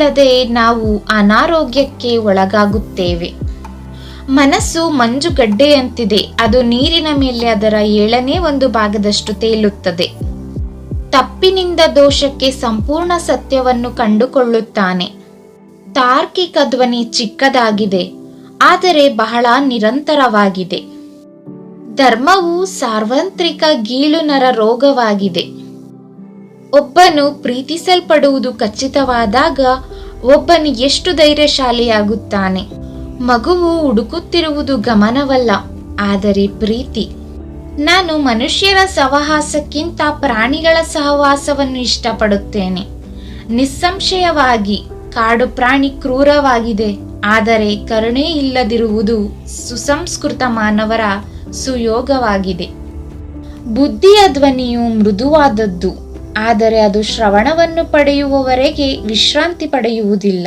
ಇಲ್ಲದೆ ನಾವು ಅನಾರೋಗ್ಯಕ್ಕೆ ಒಳಗಾಗುತ್ತೇವೆ. ಮನಸ್ಸು ಮಂಜುಗಡ್ಡೆಯಂತಿದೆ, ಅದು ನೀರಿನ ಮೇಲೆ ಅದರ 1/7 ತೇಲುತ್ತದೆ. ತಪ್ಪಿನಿಂದ ದೋಷಕ್ಕೆ ಸಂಪೂರ್ಣ ಸತ್ಯವನ್ನು ಕಂಡುಕೊಳ್ಳುತ್ತಾನೆ. ತಾರ್ಕಿಕ ಧ್ವನಿ ಚಿಕ್ಕದಾಗಿದೆ, ಆದರೆ ಬಹಳ ನಿರಂತರವಾಗಿದೆ. ಧರ್ಮವು ಸಾರ್ವತ್ರಿಕ ಗೀಳುನರ ರೋಗವಾಗಿದೆ. ಒಬ್ಬನು ಪ್ರೀತಿಸಲ್ಪಡುವುದು ಖಚಿತವಾದಾಗ ಒಬ್ಬನು ಎಷ್ಟು ಧೈರ್ಯಶಾಲಿಯಾಗುತ್ತಾನೆ. ಮಗುವು ಹುಡುಕುತ್ತಿರುವುದು ಗಮನವಲ್ಲ, ಆದರೆ ಪ್ರೀತಿ. ನಾನು ಮನುಷ್ಯರ ಸಹವಾಸಕ್ಕಿಂತ ಪ್ರಾಣಿಗಳ ಸಹವಾಸವನ್ನು ಇಷ್ಟಪಡುತ್ತೇನೆ. ನಿಸ್ಸಂಶಯವಾಗಿ ಕಾಡು ಪ್ರಾಣಿ ಕ್ರೂರವಾಗಿದೆ, ಆದರೆ ಕರುಣೆ ಇಲ್ಲದಿರುವುದು ಸುಸಂಸ್ಕೃತ ಮಾನವರ ಸುಯೋಗವಾಗಿದೆ. ಬುದ್ಧಿಯ ಧ್ವನಿಯು ಮೃದುವಾದದ್ದು, ಆದರೆ ಅದು ಶ್ರವಣವನ್ನು ಪಡೆಯುವವರೆಗೆ ವಿಶ್ರಾಂತಿ ಪಡೆಯುವುದಿಲ್ಲ.